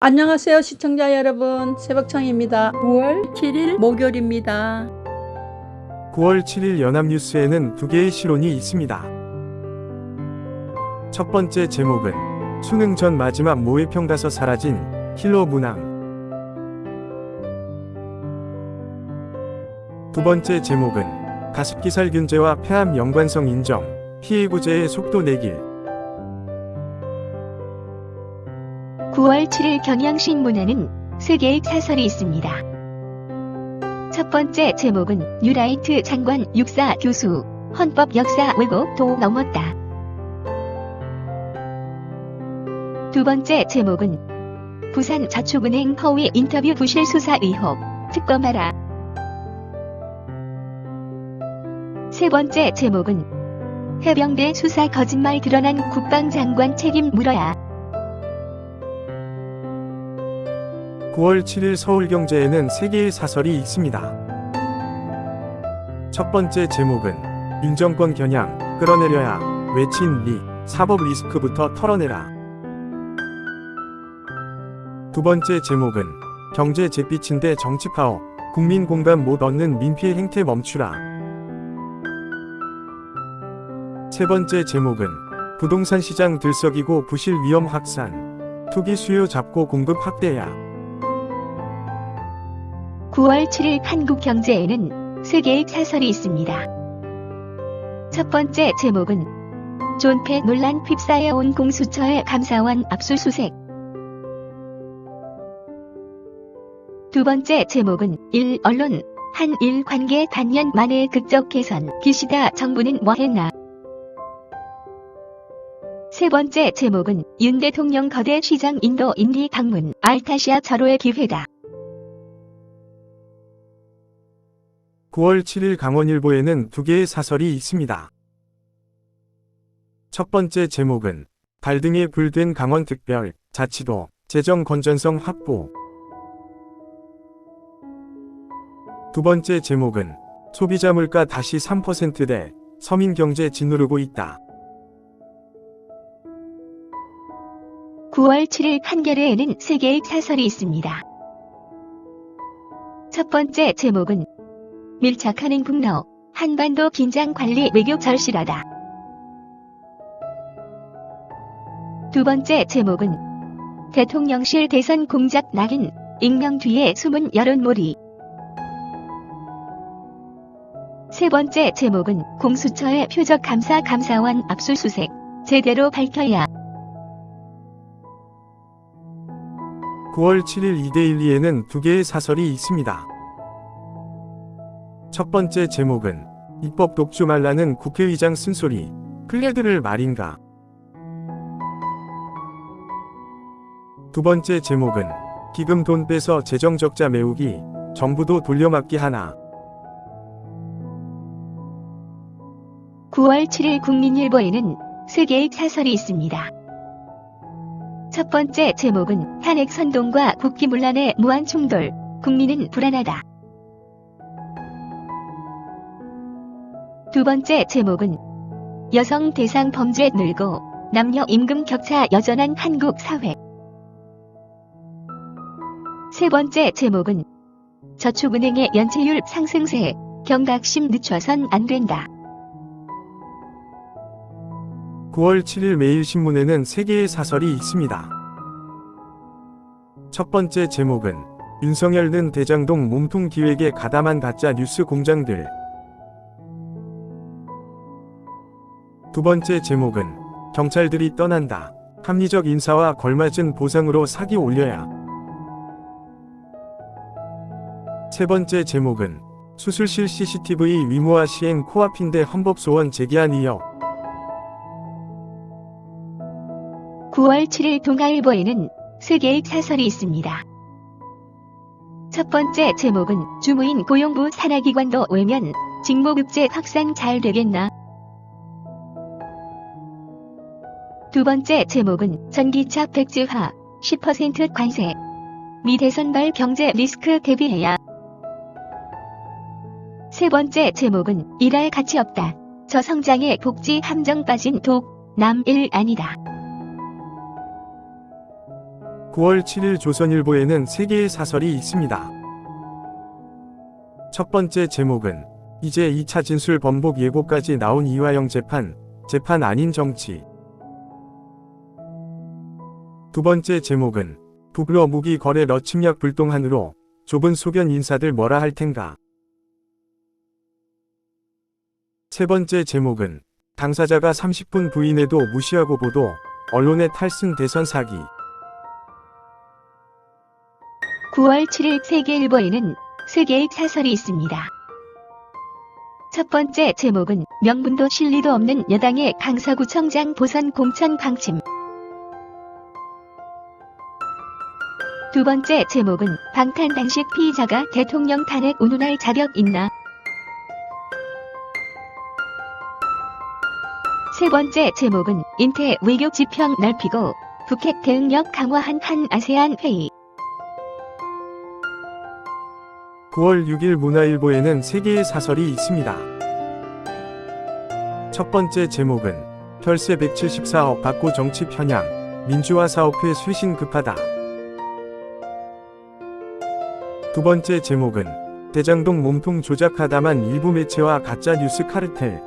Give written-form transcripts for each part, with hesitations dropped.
안녕하세요 시청자 여러분, 새벽청입니다. 9월 7일 목요일입니다. 9월 7일 연합뉴스에는 두 개의 실론이 있습니다. 첫 번째 제목은 수능 전 마지막 모의평 가서 사라진 킬러 문항. 두 번째 제목은 가습기살균제와 폐암 연관성 인정, 피해 구제의 속도 내길. 9월 7일 경향신문에는 세 개의 사설이 있습니다. 첫 번째 제목은 뉴라이트 장관 육사 교수, 헌법 역사 왜곡도 넘었다. 두 번째 제목은 부산저축은행 허위 인터뷰 부실 수사 의혹, 특검하라. 세 번째 제목은 해병대 수사 거짓말 드러난 국방장관 책임 물어야. 9월 7일 서울경제에는 세 개의 사설이 있습니다. 첫 번째 제목은 윤 정권 겨냥 끌어내려야 외친 리 사법 리스크부터 털어내라. 두 번째 제목은 경제 잿빛인데 정치 파업, 국민 공감 못 얻는 민피해 행태 멈추라. 세 번째 제목은 부동산 시장 들썩이고 부실 위험 확산, 투기 수요 잡고 공급 확대야. 9월 7일 한국경제에는 세 개의 사설이 있습니다. 첫 번째 제목은 존폐 논란 휩싸여 온 공수처의 감사원 압수수색. 두 번째 제목은 언론 한일 관계 반년 만에 극적 개선, 기시다 정부는 뭐 했나. 세 번째 제목은 윤 대통령 거대 시장 인도 인디 방문, 알타시아 절호의 기회다. 9월 7일 강원일보에는 두 개의 사설이 있습니다. 첫 번째 제목은 발등에 불된 강원특별 자치도 재정 건전성 확보. 두 번째 제목은 소비자 물가 다시 3%대 서민 경제 짓누르고 있다. 9월 7일 한겨레에는 세 개의 사설이 있습니다. 첫 번째 제목은 밀착하는 북러, 한반도 긴장관리 외교 절실하다. 두 번째 제목은 대통령실 대선 공작 낙인, 익명 뒤에 숨은 여론몰이. 세 번째 제목은 공수처의 표적 감사 감사원 압수수색, 제대로 밝혀야. 9월 7일 이데일리에는 두 개의 사설이 있습니다. 첫 번째 제목은 입법 독주 말라는 국회의장 쓴소리, 플래드를 말인가. 두 번째 제목은 기금 돈 빼서 재정적자 메우기, 정부도 돌려막기 하나. 9월 7일 국민일보에는 세 개의 사설이 있습니다. 첫 번째 제목은 탄핵 선동과 국기문란의 무한 충돌, 국민은 불안하다. 두 번째 제목은 여성 대상 범죄 늘고 남녀 임금 격차 여전한 한국 사회. 세 번째 제목은 저축은행의 연체율 상승세, 경각심 늦춰선 안 된다. 9월 7일 매일신문에는 세 개의 사설이 있습니다. 첫 번째 제목은 윤석열은 대장동 몸통 기획에 가담한 가짜 뉴스 공장들. 두 번째 제목은 경찰들이 떠난다, 합리적 인사와 걸맞은 보상으로 사기 올려야. 세 번째 제목은 수술실 CCTV 위무화 시행 코앞인데 헌법 소원 제기한 의혹. 9월 7일 동아일보에는 세 개의 사설이 있습니다. 첫 번째 제목은 주무인 고용부 산하기관도 외면, 직무급제 확산 잘 되겠나. 두 번째 제목은 전기차 백지화, 10% 관세, 미대선발 경제 리스크 대비해야. 세 번째 제목은 일할 가치 없다, 저성장의 복지 함정 빠진 독, 남일 아니다. 9월 7일 조선일보에는 3개의 사설이 있습니다. 첫 번째 제목은 이제 2차 진술 번복 예고까지 나온 이화영 재판, 재판 아닌 정치. 두 번째 제목은 북러 무기 거래 러침략 불똥한으로 좁은 소견 인사들 뭐라 할 텐가. 세 번째 제목은 당사자가 30분 부인해도 무시하고 보도, 언론의 탈승 대선 사기. 9월 7일 세계일보에는 3개의 사설이 있습니다. 첫 번째 제목은 명분도 실리도 없는 여당의 강서구청장 보선 공천 방침. 두 번째 제목은 방탄단식 피의자가 대통령 탄핵 운운할 자격 있나? 세 번째 제목은 인태 외교 지평 넓히고 북핵 대응력 강화한 한 아세안 회의. 9월 6일 문화일보에는 3개의 사설이 있습니다. 첫 번째 제목은 혈세 174억 받고 정치 편향, 민주화 사업회 쇄신 급하다. 두 번째 제목은 대장동 몸통 조작하다만 일부 매체와 가짜뉴스 카르텔.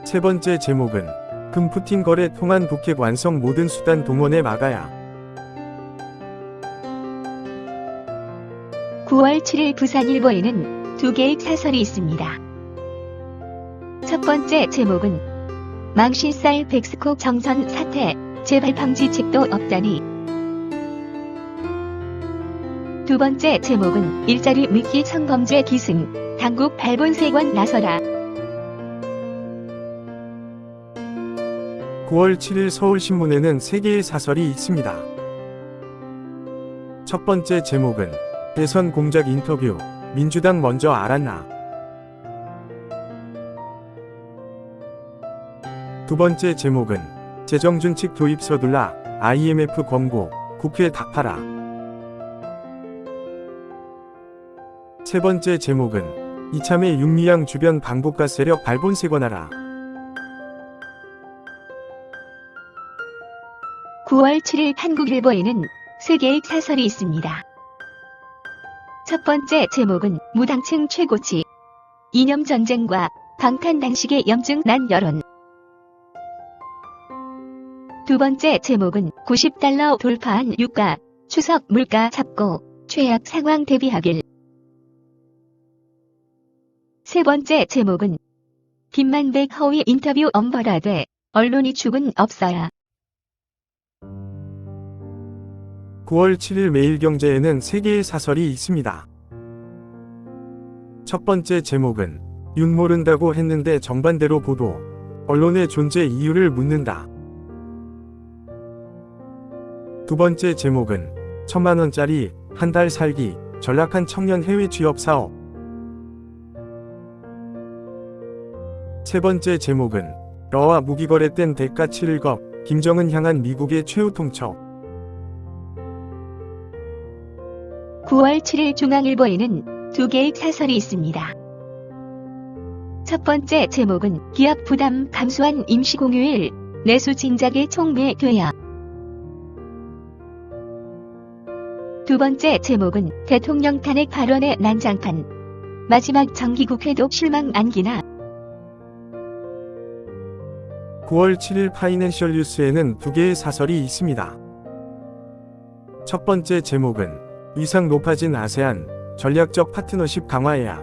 세 번째 제목은 금푸틴 거래 통한 북핵 완성 모든 수단 동원해 막아야. 9월 7일 부산일보에는 2개의 사설이 있습니다. 첫 번째 제목은 망신살 백스코 정선 사태, 재발 방지책도 없다니. 두 번째 제목은 일자리 미끼 성범죄 기승, 당국 발본세관 나서라. 9월 7일 서울신문에는 3개의 사설이 있습니다. 첫 번째 제목은 대선 공작 인터뷰, 민주당 먼저 알았나. 두 번째 제목은 재정준칙 도입 서둘라, IMF 권고, 국회 답하라. 세 번째 제목은 이참에 윤미향 주변 방북가 세력 발본세관하라. 9월 7일 한국일보에는 3개의 사설이 있습니다. 첫 번째 제목은 무당층 최고치, 이념전쟁과 방탄단식의 염증 난 여론. 두 번째 제목은 90달러 돌파한 유가, 추석 물가 잡고 최악 상황 대비하길. 세 번째 제목은 김만백 허위 인터뷰 엄벌하되 언론이 죽은 없어야. 9월 7일 매일경제에는 3개의 사설이 있습니다. 첫 번째 제목은 윤 모른다고 했는데 정반대로 보도, 언론의 존재 이유를 묻는다. 두 번째 제목은 1000만원짜리 한 달 살기, 전락한 청년 해외 취업 사업. 세 번째 제목은 러와 무기거래 땐 대가 치를 겁, 김정은 향한 미국의 최후 통첩. 9월 7일 중앙일보에는 2개의 사설이 있습니다. 첫 번째 제목은 기업 부담 감수한 임시공휴일, 내수 진작에 총매돼야. 두 번째 제목은 대통령 탄핵 발언의 난장판, 마지막 정기국회도 실망 안기나. 9월 7일 파이낸셜 뉴스에는 2개의 사설이 있습니다. 첫 번째 제목은 위상 높아진 아세안, 전략적 파트너십 강화해야.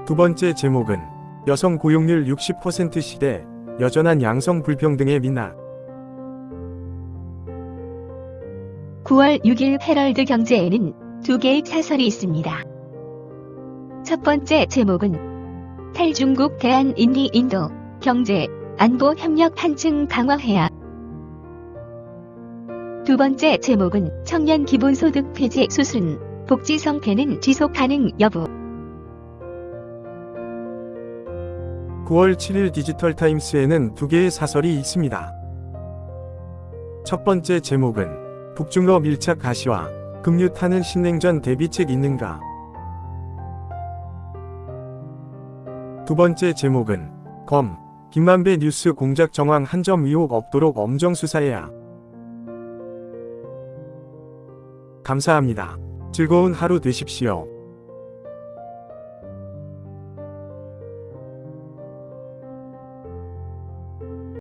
두 번째 제목은 여성 고용률 60% 시대, 여전한 양성 불평등의 민낯. 9월 6일 헤럴드 경제에는 2개의 사설이 있습니다. 첫 번째 제목은 탈중국 대한 인디 인도, 경제, 안보 협력 한층 강화해야. 두 번째 제목은 청년 기본소득 폐지 수순, 복지 성패는 지속 가능 여부. 9월 7일 디지털타임스에는 2개의 사설이 있습니다. 첫 번째 제목은 북중러 밀착 가시화, 급류 타는 신냉전 대비책 있는가. 두 번째 제목은 검, 김만배 뉴스 공작 정황 한 점 의혹 없도록 엄정 수사해야. 감사합니다. 즐거운 하루 되십시오.